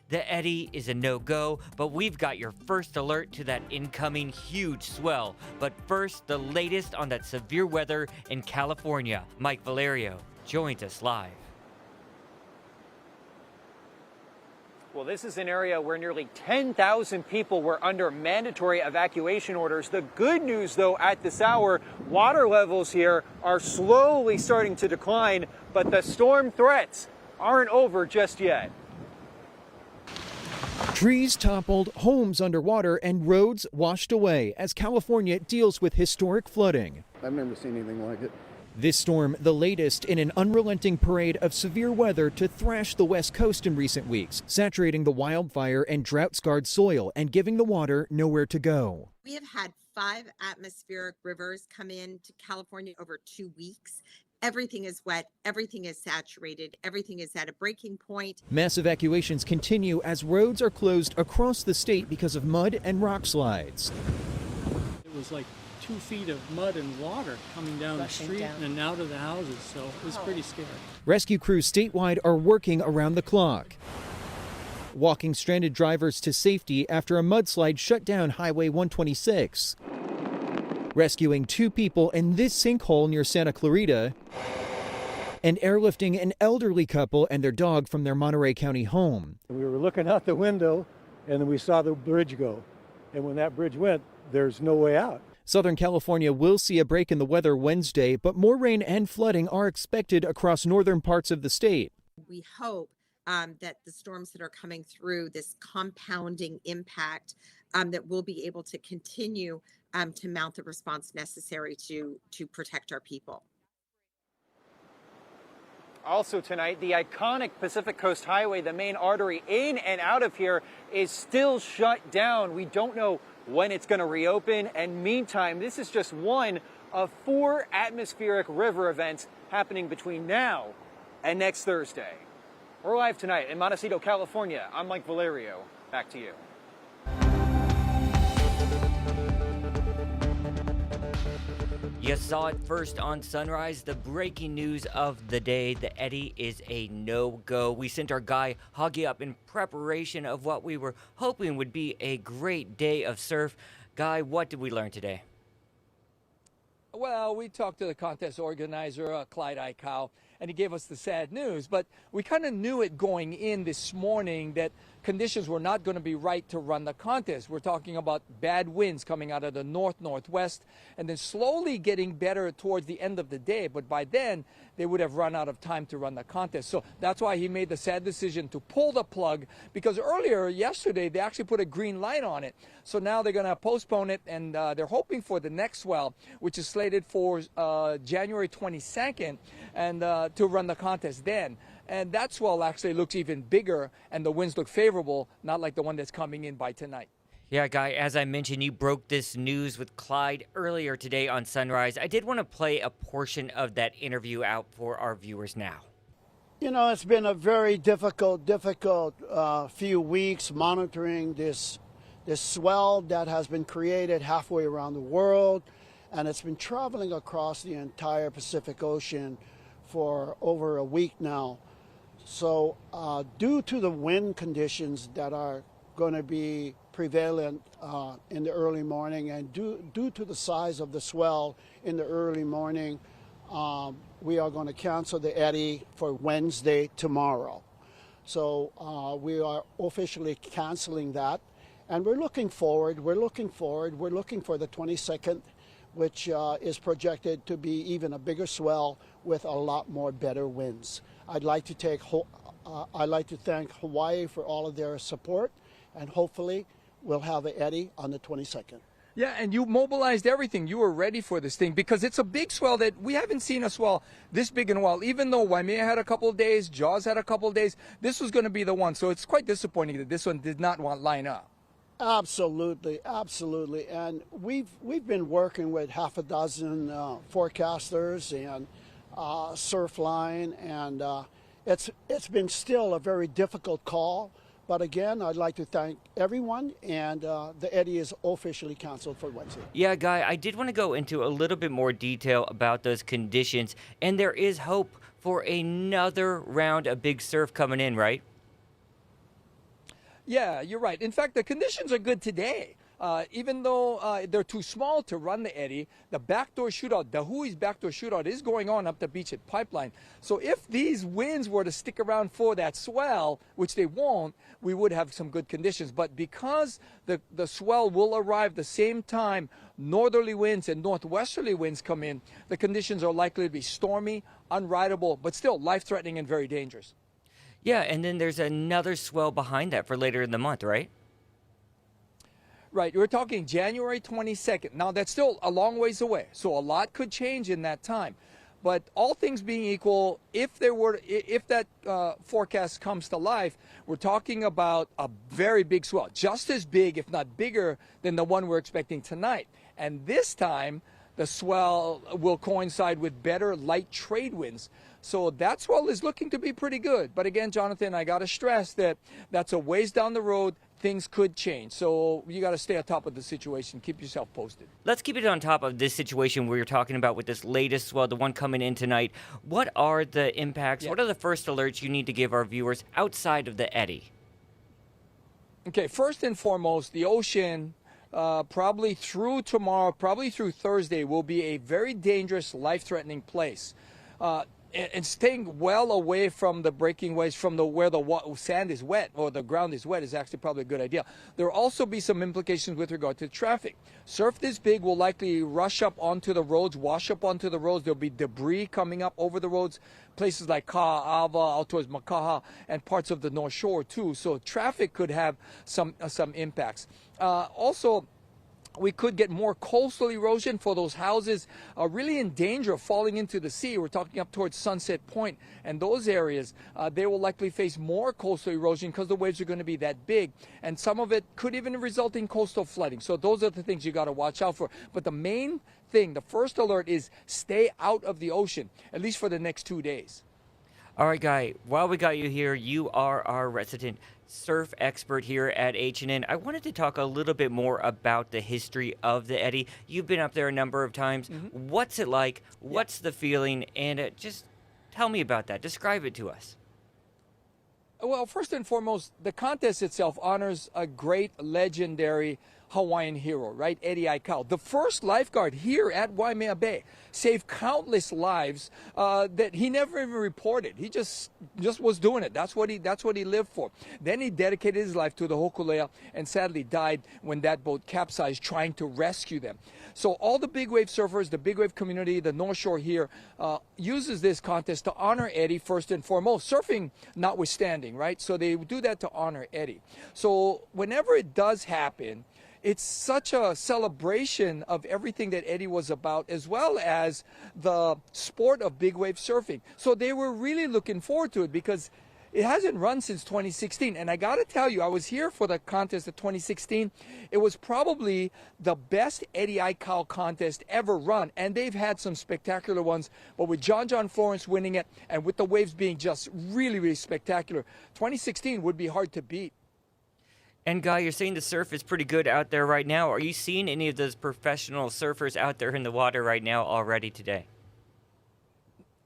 The Eddy is a no-go, but we've got your first alert to that incoming huge swell. But first, the latest on that severe weather in California. Mike Valerio joins us live. Well, this is an area where nearly 10,000 people were under mandatory evacuation orders. The good news, though, at this hour, water levels here are slowly starting to decline, but the storm threats aren't over just yet. Trees toppled, homes underwater, and roads washed away as California deals with historic flooding. I've never seen anything like it. This storm, the latest in an unrelenting parade of severe weather to thrash the West Coast in recent weeks, saturating the wildfire and drought-scarred soil and giving the water nowhere to go. We have had 5 atmospheric rivers come into California over 2 weeks. Everything is wet, everything is saturated, everything is at a breaking point. Mass evacuations continue as roads are closed across the state because of mud and rock slides. It was like 2 feet of mud and water coming down the street and out of the houses, so it was pretty scary. Rescue crews statewide are working around the clock, walking stranded drivers to safety after a mudslide shut down Highway 126. Rescuing 2 people in this sinkhole near Santa Clarita, and airlifting an elderly couple and their dog from their Monterey County home. We were looking out the window and then we saw the bridge go. And when that bridge went, there's no way out. Southern California will see a break in the weather Wednesday, but more rain and flooding are expected across northern parts of the state. We hope that the storms that are coming through, this compounding impact, that we'll be able to continue to mount the response necessary to protect our people. Also tonight, the iconic Pacific Coast Highway, the main artery in and out of here, is still shut down. We don't know when it's going to reopen. And meantime, this is just one of 4 atmospheric river events happening between now and next Thursday. We're live tonight in Montecito, California. I'm Mike Valerio. Back to you. You saw it first on Sunrise, the breaking news of the day. The Eddy is a no-go. We sent our guy Hoggy up in preparation of what we were hoping would be a great day of surf. Guy, what did we learn today? Well, we talked to the contest organizer, Clyde Eichow, and he gave us the sad news. But we kind of knew it going in this morning that conditions were not going to be right to run the contest. We're talking about bad winds coming out of the north-northwest and then slowly getting better towards the end of the day. But by then, they would have run out of time to run the contest. So that's why he made the sad decision to pull the plug, because earlier, yesterday, they actually put a green light on it. So now they're going to postpone it, and they're hoping for the next swell, which is slated for January 22nd, and to run the contest then. And that swell actually looks even bigger, and the winds look favorable, not like the one that's coming in by tonight. Yeah, Guy, as I mentioned, you broke this news with Clyde earlier today on Sunrise. I did want to play a portion of that interview out for our viewers now. You know, it's been a very difficult few weeks monitoring this swell that has been created halfway around the world, and it's been traveling across the entire Pacific Ocean for over a week now. So due to the wind conditions that are going to be prevalent in the early morning, and due to the size of the swell in the early morning, we are going to cancel the Eddy for Wednesday tomorrow. So we are officially canceling that, and we're looking forward. We're looking for the 22nd, which is projected to be even a bigger swell with a lot more better winds. I'd like to thank Hawaii for all of their support, and hopefully we'll have an Eddy on the 22nd. Yeah, and you mobilized everything. You were ready for this thing because it's a big swell that we haven't seen a swell this big in a while. Even though Waimea had a couple of days, Jaws had a couple of days, this was going to be the one. So it's quite disappointing that this one did not line up. Absolutely, absolutely. And we've been working with half a dozen forecasters and Surfline, and it's been still a very difficult call. But again, I'd like to thank everyone, and the Eddy is officially canceled for Wednesday. Yeah, Guy, I did want to go into a little bit more detail about those conditions, and there is hope for another round of big surf coming in, right? Yeah, you're right. In fact, the conditions are good today. Even though they're too small to run the Eddy, the backdoor shootout, the Hui's backdoor shootout is going on up the beach at Pipeline. So if these winds were to stick around for that swell, which they won't, we would have some good conditions. But because the swell will arrive the same time northerly winds and northwesterly winds come in, the conditions are likely to be stormy, unrideable, but still life-threatening and very dangerous. Yeah, and then there's another swell behind that for later in the month, right? Right, we're talking January 22nd. Now, that's still a long ways away, so a lot could change in that time. But all things being equal, if that forecast comes to life, we're talking about a very big swell, just as big, if not bigger, than the one we're expecting tonight. And this time, the swell will coincide with better light trade winds. So that swell is looking to be pretty good. But again, Jonathan, I got to stress that that's a ways down the road. Things could change. So you got to stay on top of the situation. Keep yourself posted. Let's keep it on top of this situation we were talking about with this latest swell, the one coming in tonight. What are the impacts? Yeah. What are the first alerts you need to give our viewers outside of the Eddy? Okay, first and foremost, the ocean, probably through tomorrow, probably through Thursday, will be a very dangerous, life-threatening place. And staying well away from the breaking waves, from where the sand is wet or the ground is wet, is actually probably a good idea. There will also be some implications with regard to traffic. Surf this big will likely rush up onto the roads, wash up onto the roads. There'll be debris coming up over the roads, places like Ka'ava, out towards Makaha, and parts of the North Shore too. So traffic could have some impacts. Also, we could get more coastal erosion for those houses really in danger of falling into the sea. We're talking up towards Sunset Point and those areas. They will likely face more coastal erosion because the waves are going to be that big. And some of it could even result in coastal flooding. So those are the things you got to watch out for. But the main thing, the first alert, is stay out of the ocean, at least for the next 2 days. All right, Guy, while we got you here, you are our resident surf expert here at H&N. I wanted to talk a little bit more about the history of the Eddy. You've been up there a number of times. Mm-hmm. What's it like? What's the feeling? And just tell me about that. Describe it to us. Well, first and foremost, the contest itself honors a great legendary Hawaiian hero, right? Eddy Aikau, the first lifeguard here at Waimea Bay, saved countless lives that he never even reported. He just was doing it. That's what he lived for. Then he dedicated his life to the Hokulea and sadly died when that boat capsized trying to rescue them. So all the big wave surfers, the big wave community, the North Shore here uses this contest to honor Eddy first and foremost, surfing notwithstanding, right? So they do that to honor Eddy. So whenever it does happen, it's such a celebration of everything that Eddy was about, as well as the sport of big wave surfing. So they were really looking forward to it because it hasn't run since 2016. And I got to tell you, I was here for the contest of 2016. It was probably the best Eddy Aikau contest ever run. And they've had some spectacular ones. But with John Florence winning it and with the waves being just really, really spectacular, 2016 would be hard to beat. And Guy, you're saying the surf is pretty good out there right now. Are you seeing any of those professional surfers out there in the water right now already today?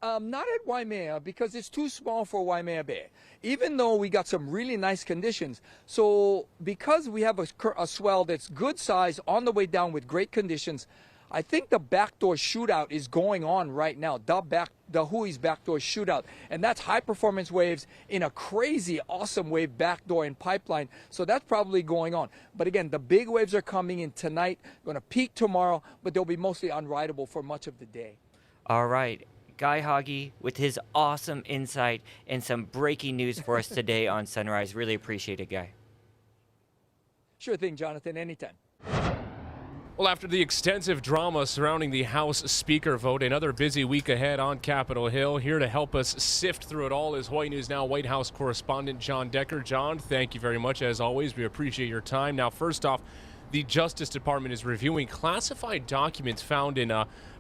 Not at Waimea because it's too small for Waimea Bay, even though we got some really nice conditions. So because we have a swell that's good size on the way down with great conditions, I think the backdoor shootout is going on right now, the Hui's backdoor shootout. And that's high performance waves in a crazy, awesome wave backdoor and Pipeline. So that's probably going on. But again, the big waves are coming in tonight, going to peak tomorrow, but they'll be mostly unrideable for much of the day. All right. Guy Hoggy with his awesome insight and some breaking news for us today on Sunrise. Really appreciate it, Guy. Sure thing, Jonathan, anytime. Well, after the extensive drama surrounding the House Speaker vote, another busy week ahead on Capitol Hill. Here to help us sift through it all is Hawaii News Now White House correspondent John Decker. John, thank you very much as always. We appreciate your time. Now, first off, the Justice Department is reviewing classified documents found in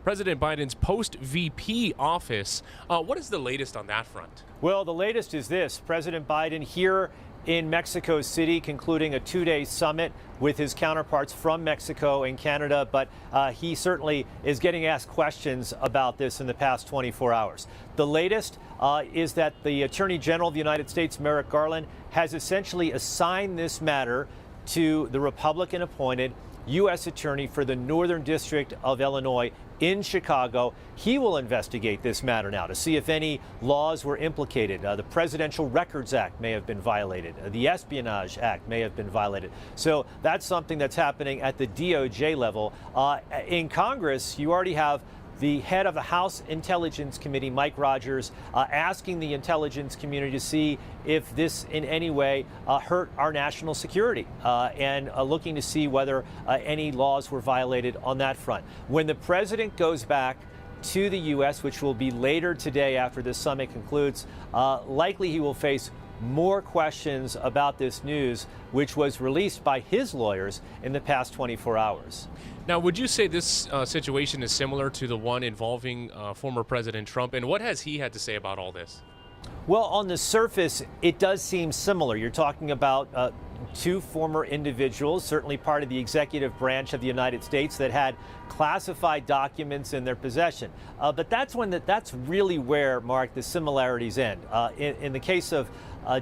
President Biden's post-VP office. What is the latest on that front? Well, the latest is this. President Biden here in Mexico City, concluding a 2-day summit with his counterparts from Mexico and Canada, but he certainly is getting asked questions about this in the past 24 hours. The latest is that the Attorney General of the United States, Merrick Garland, has essentially assigned this matter to the Republican-appointed U.S. Attorney for the Northern District of Illinois in Chicago. He will investigate this matter now to see if any laws were implicated. The Presidential Records Act may have been violated. The Espionage Act may have been violated. So that's something that's happening at the DOJ level. In Congress, you already have the head of the House Intelligence Committee, Mike Rogers, asking the intelligence community to see if this in any way hurt our national security and looking to see whether any laws were violated on that front. When the president goes back to the U.S., which will be later today after this summit concludes, likely he will face more questions about this news, which was released by his lawyers in the past 24 hours. Now, would you say this situation is similar to the one involving former President Trump? And what has he had to say about all this? Well, on the surface, it does seem similar. You're talking about two former individuals, certainly part of the executive branch of the United States, that had classified documents in their possession. But that's really where, Mark, the similarities end. In the case of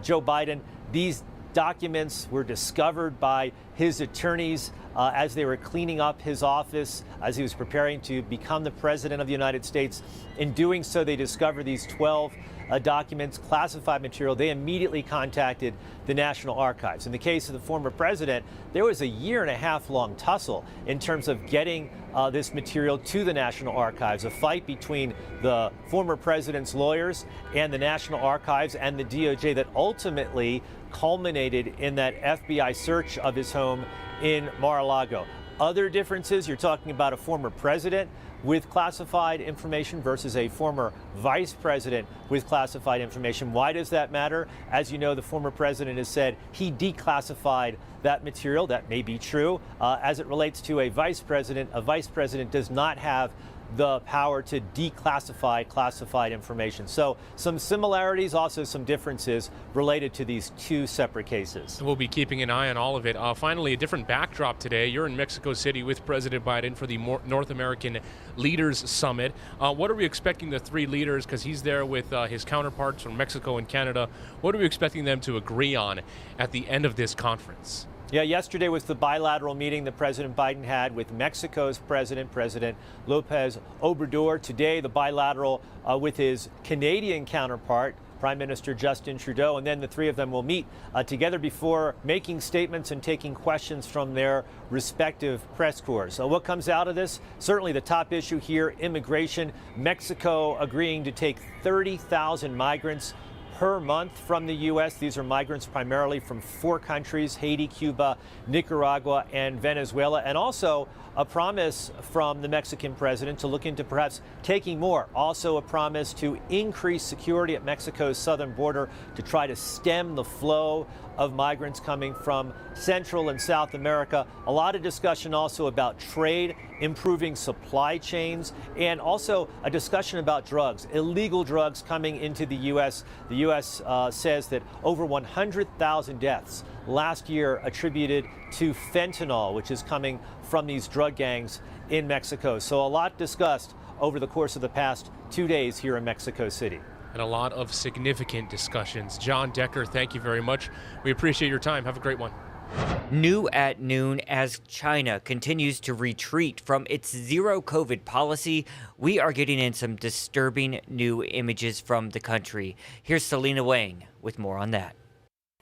Joe Biden, these documents were discovered by his attorneys as they were cleaning up his office, as he was preparing to become the president of the United States. In doing so, they discovered these 12 documents, classified material. They immediately contacted the National Archives. In the case of the former president, there was a 1.5-year long tussle in terms of getting this material to the National Archives, a fight between the former president's lawyers and the National Archives and the DOJ that ultimately culminated in that FBI search of his home in Mar-a-Lago. Other differences, you're talking about a former president with classified information versus a former vice president with classified information. Why does that matter? As you know, the former president has said he declassified that material. That may be true. As it relates to a vice president does not have the power to declassify classified information. So some similarities, also some differences related to these two separate cases. We'll be keeping an eye on all of it. Finally, a different backdrop today. You're in Mexico City with President Biden for the North American Leaders Summit. What are we expecting the three leaders, because he's there with his counterparts from Mexico and Canada, what are we expecting them to agree on at the end of this conference? Yeah, yesterday was the bilateral meeting that President Biden had with Mexico's president, President Lopez Obrador. Today, the bilateral with his Canadian counterpart, Prime Minister Justin Trudeau, and then the three of them will meet together before making statements and taking questions from their respective press corps. So what comes out of this? Certainly the top issue here, immigration. Mexico agreeing to take 30,000 migrants per month from the U.S. These are migrants primarily from 4 countries, Haiti, Cuba, Nicaragua, and Venezuela, and also a promise from the Mexican president to look into perhaps taking more. Also a promise to increase security at Mexico's southern border to try to stem the flow of migrants coming from Central and South America. A lot of discussion also about trade, improving supply chains, and also a discussion about drugs, illegal drugs coming into the U.S. The U.S. says that over 100,000 deaths last year attributed to fentanyl, which is coming from these drug gangs in Mexico. So a lot discussed over the course of the past 2 days here in Mexico City. And a lot of significant discussions. John Decker, thank you very much. We appreciate your time. Have a great one. New at noon, as China continues to retreat from its zero COVID policy, we are getting in some disturbing new images from the country. Here's Selena Wang with more on that.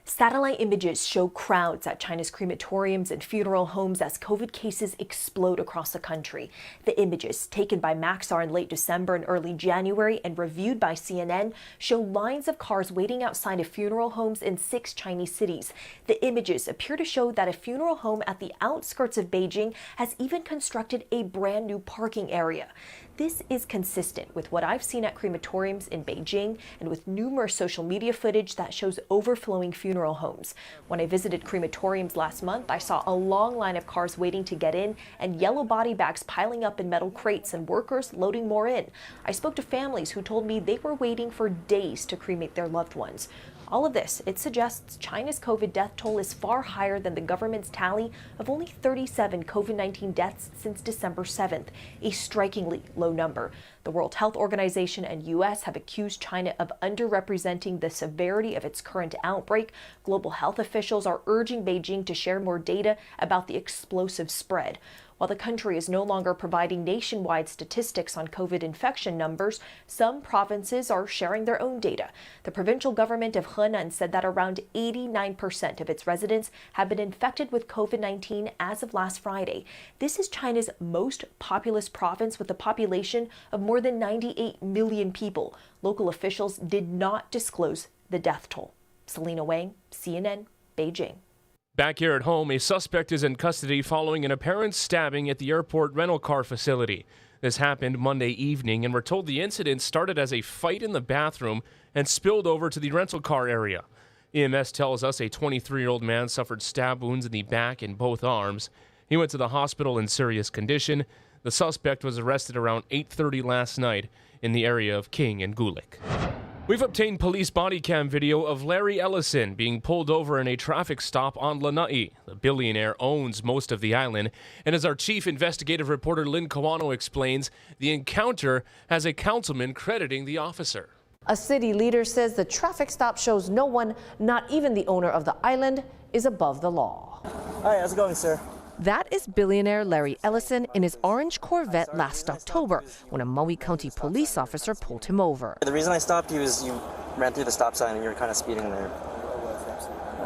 Satellite images show crowds at China's crematoriums and funeral homes as COVID cases explode across the country. The images, taken by Maxar in late December and early January and reviewed by CNN, show lines of cars waiting outside of funeral homes in 6 Chinese cities. The images appear to show that a funeral home at the outskirts of Beijing has even constructed a brand new parking area. This is consistent with what I've seen at crematoriums in Beijing and with numerous social media footage that shows overflowing funeral homes. When I visited crematoriums last month, I saw a long line of cars waiting to get in and yellow body bags piling up in metal crates and workers loading more in. I spoke to families who told me they were waiting for days to cremate their loved ones. All of this, it suggests China's COVID death toll is far higher than the government's tally of only 37 COVID-19 deaths since December 7th, a strikingly low number. The World Health Organization and U.S. have accused China of underrepresenting the severity of its current outbreak. Global health officials are urging Beijing to share more data about the explosive spread. While the country is no longer providing nationwide statistics on COVID infection numbers, some provinces are sharing their own data. The provincial government of Henan said that around 89% of its residents have been infected with COVID-19 as of last Friday. This is China's most populous province with a population of more than 98 million people. Local officials did not disclose the death toll. Selena Wang, CNN, Beijing. Back here at home, a suspect is in custody following an apparent stabbing at the airport rental car facility. This happened Monday evening, and we're told the incident started as a fight in the bathroom and spilled over to the rental car area. EMS tells us a 23-year-old man suffered stab wounds in the back and both arms. He went to the hospital in serious condition. The suspect was arrested around 8:30 last night in the area of King and Gulick. We've obtained police body cam video of Larry Ellison being pulled over in a traffic stop on Lanai. The billionaire owns most of the island, and as our chief investigative reporter Lynn Kawano explains, the encounter has a councilman crediting the officer. A city leader says the traffic stop shows no one, not even the owner of the island, is above the law. Hi, how's it going, sir? That is billionaire Larry Ellison in his orange Corvette last October when a Maui County police officer pulled him over. The reason I stopped you is you ran through the stop sign and you were kind of speeding there.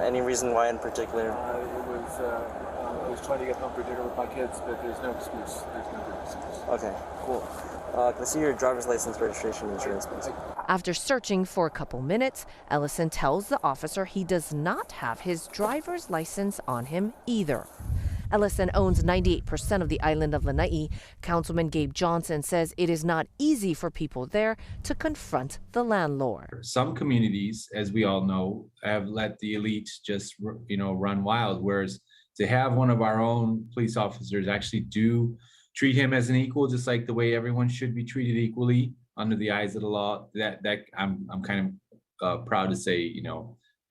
Any reason why in particular? I was trying to get home for dinner with my kids, but there's no excuse. There's no good excuse. Okay, cool. Can I see your driver's license, registration, and insurance, please? After searching for a couple minutes, Ellison tells the officer he does not have his driver's license on him either. Ellison owns 98% of the island of Lanai. Councilman Gabe Johnson says it is not easy for people there to confront the landlord. Some communities, as we all know, have let the elites just, run wild, whereas to have one of our own police officers actually do treat him as an equal, just like the way everyone should be treated equally under the eyes of the law, that I'm kind of proud to say,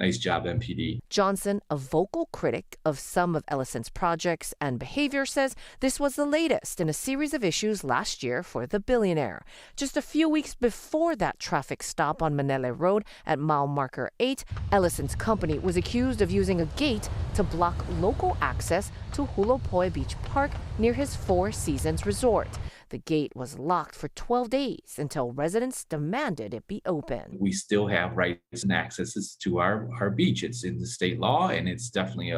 nice job, MPD. Johnson, a vocal critic of some of Ellison's projects and behavior, says this was the latest in a series of issues last year for the billionaire. Just a few weeks before that traffic stop on Manele Road at mile marker 8, Ellison's company was accused of using a gate to block local access to Hulopoi Beach Park near his Four Seasons resort. The gate was locked for 12 days until residents demanded it be opened. We still have rights and accesses to our beach. It's in the state law, and it's definitely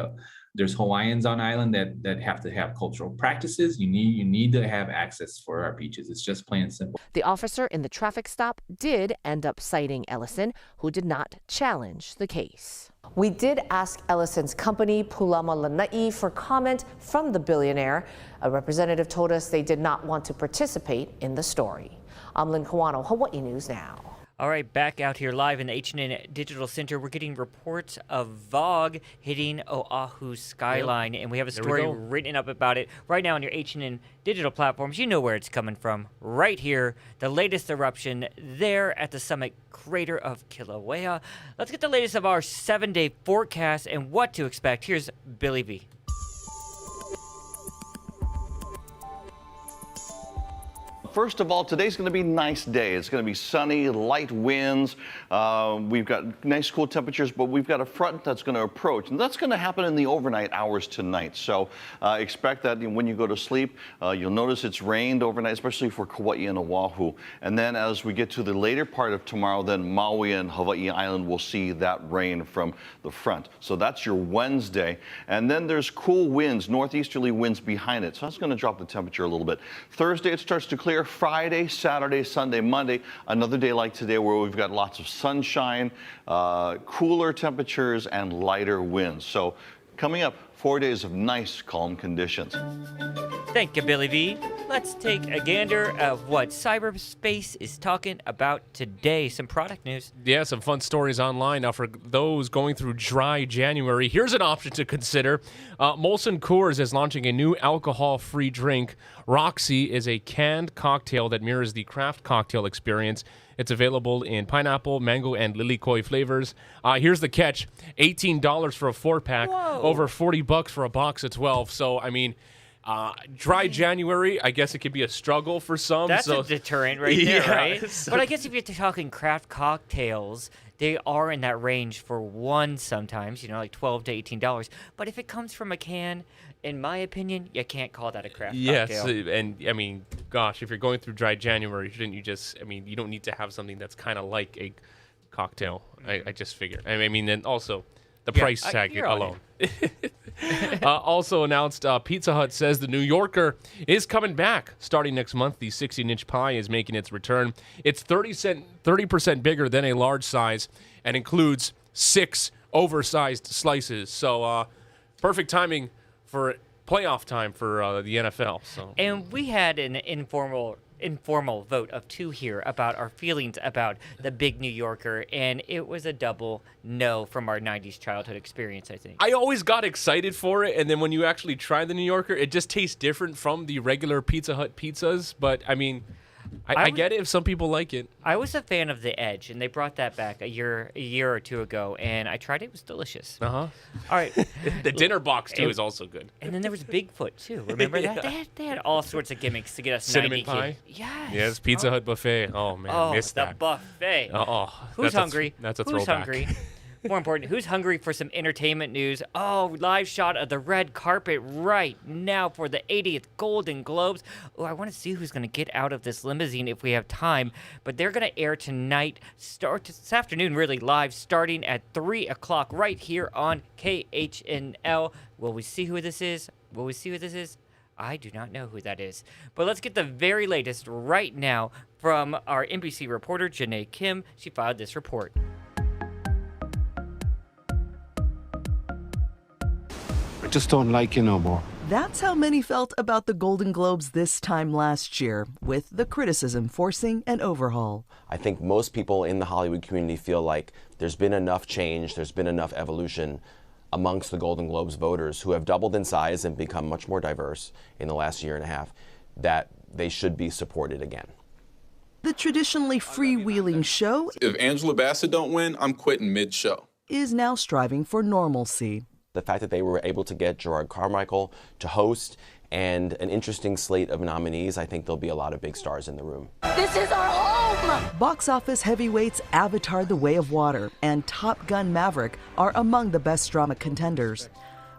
there's Hawaiians on island that have to have cultural practices. You need to have access for our beaches. It's just plain and simple. The officer in the traffic stop did end up citing Ellison, who did not challenge the case. We did ask Ellison's company, Pulama Lanai, for comment from the billionaire. A representative told us they did not want to participate in the story. I'm Lynn Kawano, Hawaii News Now. All right, back out here live in the H&N Digital Center, we're getting reports of Vogue hitting Oahu's skyline, and we have a story written up about it right now on your H&N Digital platforms. You know where it's coming from, right here, the latest eruption there at the summit crater of Kilauea. Let's get the latest of our 7-day forecast and what to expect. Here's Billy V. First of all, today's going to be a nice day. It's going to be sunny, light winds. We've got nice cool temperatures, but we've got a front that's going to approach. And that's going to happen in the overnight hours tonight. So expect that when you go to sleep, you'll notice it's rained overnight, especially for Kauai and Oahu. And then as we get to the later part of tomorrow, then Maui and Hawaii Island will see that rain from the front. So that's your Wednesday. And then there's cool winds, northeasterly winds behind it. So that's going to drop the temperature a little bit. Thursday, it starts to clear. Friday, Saturday, Sunday, Monday, another day like today where we've got lots of sunshine, cooler temperatures, and lighter winds. So coming up, 4 days of nice, calm conditions. Thank you, Billy V. Let's take a gander of what cyberspace is talking about today. Some product news. Yeah, some fun stories online. Now, for those going through dry January, here's an option to consider. Molson Coors is launching a new alcohol-free drink. Roxy is a canned cocktail that mirrors the craft cocktail experience. It's available in pineapple, mango, and lilikoi flavors. Here's the catch: $18 for a 4-pack, over $40 for a box of 12. So, I mean, dry January, I guess it could be a struggle for some. That's a deterrent right there, right? So But I guess if you're talking craft cocktails, they are in that range for one sometimes, like $12 to $18. But if it comes from a can, in my opinion, you can't call that a craft cocktail. Yes, and I mean, gosh, if you're going through dry January, shouldn't you just, you don't need to have something that's kind of like a cocktail. I just figure. I mean, and also the price tag alone. Also announced, Pizza Hut says the New Yorker is coming back starting next month. The 16-inch pie is making its return. It's 30% bigger than a large size and includes 6 oversized slices. So perfect timing for playoff time for the NFL. So, and we had an informal vote of 2 here about our feelings about the big New Yorker, and it was a double no from our 90s childhood experience, I think. I always got excited for it, and then when you actually try the New Yorker, it just tastes different from the regular Pizza Hut pizzas. But, I mean, I get it if some people like it. I was a fan of the Edge, and they brought that back a year or 2 ago, and I tried it. It was delicious. Uh-huh. All right. The dinner box, too, is also good. And then there was Bigfoot, too. Remember that? They had all sorts of gimmicks to get us Cinnamon 90 pie? Yes. Yes, Pizza Hut buffet. Oh, man, missed that. The buffet. Who's That's hungry? That's a Who's throwback. hungry? More important, who's hungry for some entertainment news? Oh, live shot of the red carpet right now for the 80th Golden Globes. Oh, I want to see who's going to get out of this limousine if we have time. But they're going to air tonight, start this afternoon, really live, starting at 3 o'clock right here on KHNL. Will we see who this is? I do not know who that is. But let's get the very latest right now from our NBC reporter, Janae Kim. She filed this report. I just don't like you no more. That's how many felt about the Golden Globes this time last year, with the criticism forcing an overhaul. I think most people in the Hollywood community feel like there's been enough change, there's been enough evolution amongst the Golden Globes voters who have doubled in size and become much more diverse in the last year and a half, that they should be supported again. The traditionally freewheeling show, if Angela Bassett don't win, I'm quitting mid-show, is now striving for normalcy. The fact that they were able to get Gerard Carmichael to host and an interesting slate of nominees, I think there'll be a lot of big stars in the room. This is our home! Box office heavyweights Avatar: The Way of Water and Top Gun: Maverick are among the best drama contenders.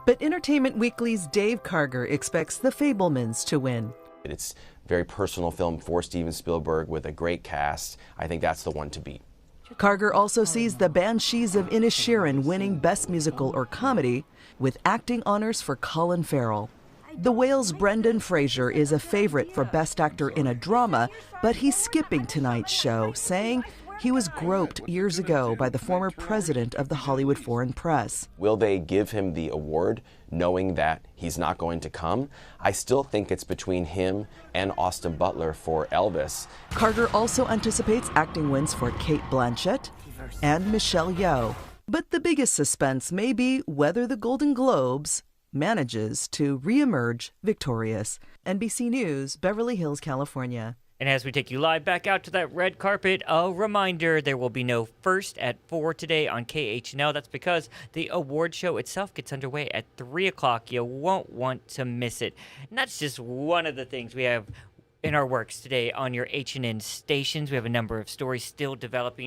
But Entertainment Weekly's Dave Karger expects The Fabelmans to win. It's a very personal film for Steven Spielberg with a great cast. I think that's the one to beat. Karger also sees The Banshees of Inisherin winning Best Musical or Comedy, with acting honors for Colin Farrell. The Whale's Brendan Fraser is a favorite for Best Actor in a Drama, but he's skipping tonight's show, saying he was groped years ago by the former president of the Hollywood Foreign Press. Will they give him the award knowing that he's not going to come? I still think it's between him and Austin Butler for Elvis. Karger also anticipates acting wins for Cate Blanchett and Michelle Yeoh. But the biggest suspense may be whether the Golden Globes manages to reemerge victorious. NBC News, Beverly Hills, California. And as we take you live back out to that red carpet, a reminder, there will be no First at 4 today on KHNL. That's because the award show itself gets underway at 3 o'clock. You won't want to miss it. And that's just one of the things we have in our works today on your HNN stations. We have a number of stories still developing.